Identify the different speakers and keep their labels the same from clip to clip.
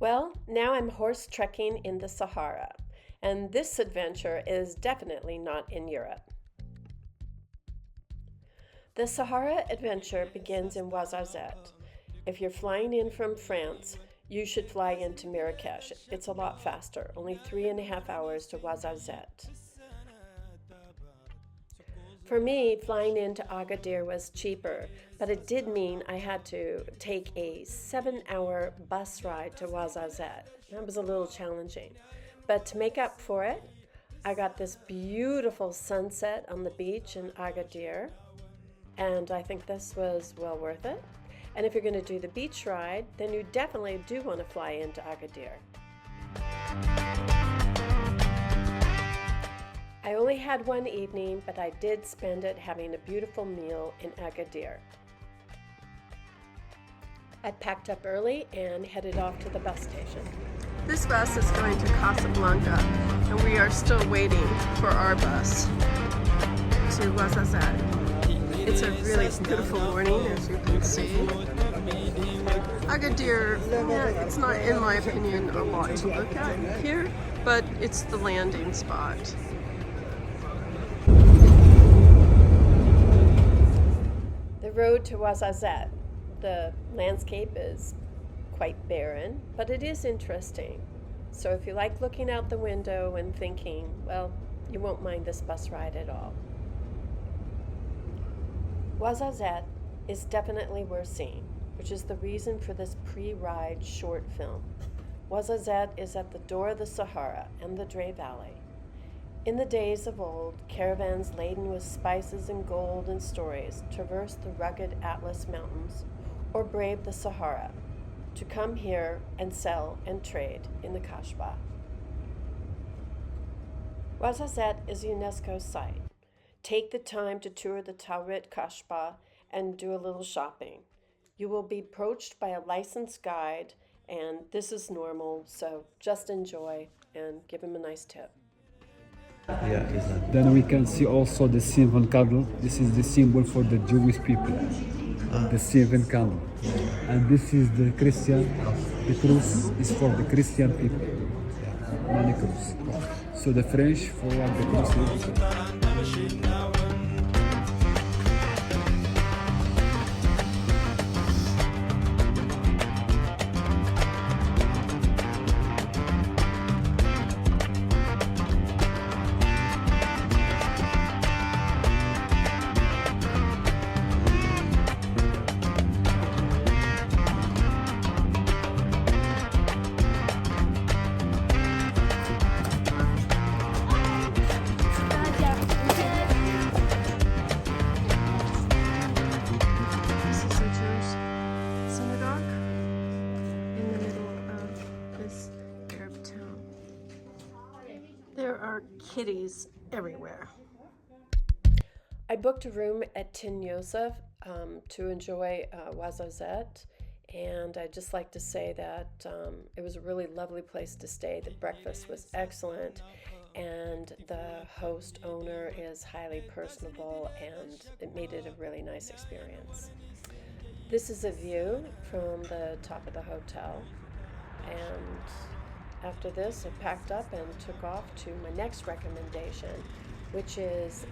Speaker 1: Well, now I'm horse trekking in the Sahara, and this adventure is definitely not in Europe. The Sahara adventure begins in Ouarzazat. If you're flying in from France, you should fly into Marrakesh. It's a lot faster, only 3.5 hours to Ouarzazat. For me, flying into Agadir was cheaper, but it did mean I had to take a 7-hour bus ride to Ouarzazat. That was a little challenging. But to make up for it, I got this beautiful sunset on the beach in Agadir, and I think this was well worth it. And if you're going to do the beach ride, then you definitely do want to fly into Agadir. I only had one evening, but I did spend it having a beautiful meal in Agadir. I packed up early and headed off to the bus station. This bus is going to Casablanca, and we are still waiting for our bus to Ouarzazat. It's a really beautiful morning, as you can see. Agadir, it's not, in my opinion, a lot to look at here, but it's the landing spot. The road to Ouarzazat. The landscape is quite barren, but it is interesting. So if you like looking out the window and thinking, well, you won't mind this bus ride at all. Ouarzazat is definitely worth seeing, which is the reason for this pre-ride short film. Ouarzazat is at the door of the Sahara and the Dray Valley. In the days of old, caravans laden with spices and gold and stories traversed the rugged Atlas Mountains or braved the Sahara to come here and sell and trade in the Kasbah. Ouarzazat is a UNESCO site. Take the time to tour the Tawrit Kasbah and do a little shopping. You will be approached by a licensed guide, and this is normal, so just enjoy and give him a nice tip.
Speaker 2: Yeah, exactly.
Speaker 3: Then we can see also the seven candle. This is the symbol for the Jewish people, the seven candle. And this is the Christian. The cross is for the Christian people, many cross. So the French for what the cross is.
Speaker 1: There are kitties everywhere. I booked a room at Tin Yosef to enjoy Ouarzazat, and I'd just like to say that it was a really lovely place to stay. The breakfast was excellent, and the host owner is highly personable, and it made it a really nice experience. This is a view from the top of the hotel, and after this, I packed up and took off to my next recommendation, which is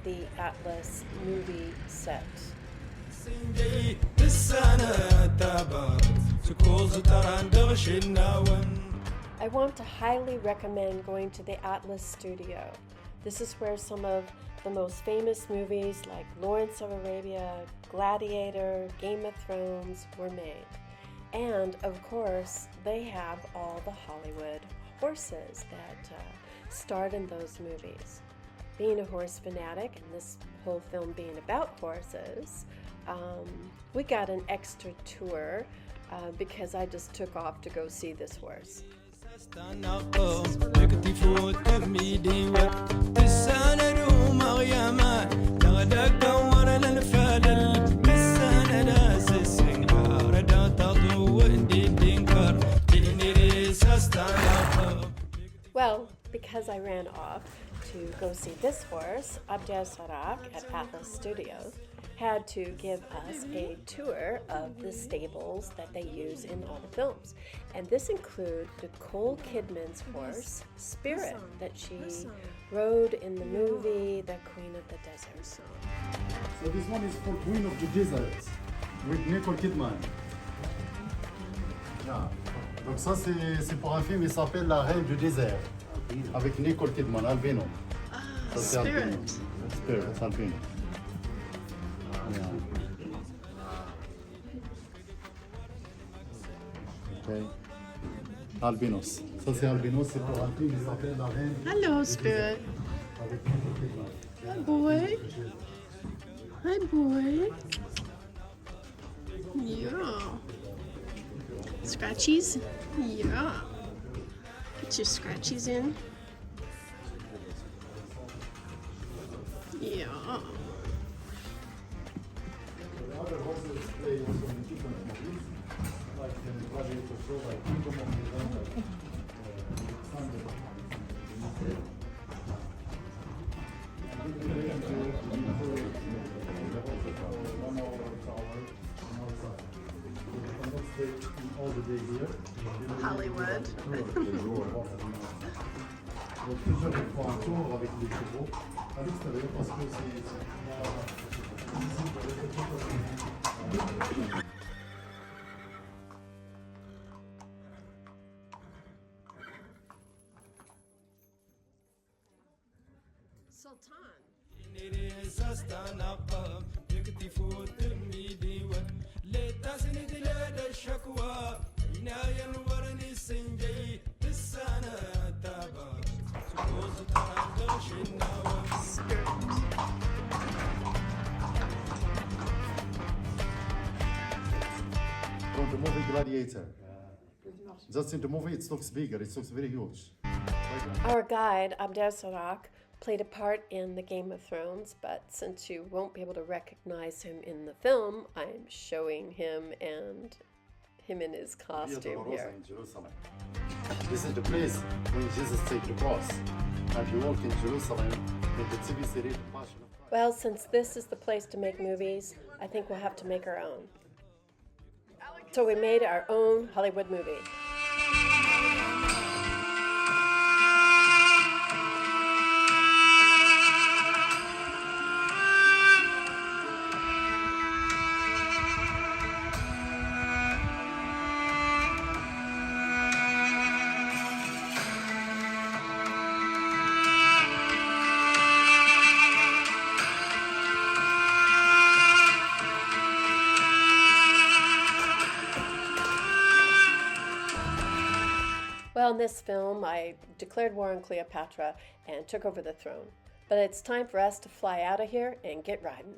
Speaker 1: the Atlas movie set. I want to highly recommend going to the Atlas studio. This is where some of the most famous movies like Lawrence of Arabia, Gladiator, Game of Thrones were made. And of course, they have all the Hollywood horses that starred in those movies. Being a horse fanatic, and this whole film being about horses, we got an extra tour because I just took off to go see this horse. Well, because I ran off to go see this horse, Abdel Sarak at Atlas Studios, had to give us a tour of the stables that they use in all the films. And this includes Nicole Kidman's horse, Spirit, that she rode in the movie The Queen of the Desert.
Speaker 4: So this one is for Queen of the Desert with Nicole Kidman. Yeah. Donc ça c'est pour un film qui s'appelle La Reine du désert avec Nicole Kidman, Albino. Ça, c'est
Speaker 1: Spirit.
Speaker 4: Albino. Spirit, c'est Albino. Yeah. Okay. Albinos. Ça c'est Albinos, c'est pour un film qui s'appelle La Reine
Speaker 1: Hello, Spirit.
Speaker 4: avec Nicole Kidman.
Speaker 1: Hi, boy. Hi, boy. Yeah. Scratchies? Yeah. Get your scratchies in. Yeah.
Speaker 4: Other horses play also in different movies, like the Gladiator show, like Kingdom of Heaven, like all the day here.
Speaker 1: Hollywood.
Speaker 4: Donc plusieurs fois un tour avec les chevaux à l'extérieur parce que
Speaker 1: Sultan.
Speaker 4: from the movie Gladiator. Just in the movie it looks bigger, it looks very huge.
Speaker 1: Our guide, Abdersarak, played a part in the Game of Thrones, but since you won't be able to recognize him in the film, I'm showing him in his costume here.
Speaker 4: In Jerusalem. This is the place when Jesus took the cross and you walk in Jerusalem in the TV series The Passion of Christ.
Speaker 1: Well, since this is the place to make movies, I think we'll have to make our own. So we made our own Hollywood movie. Well, in this film, I declared war on Cleopatra and took over the throne. But it's time for us to fly out of here and get riding.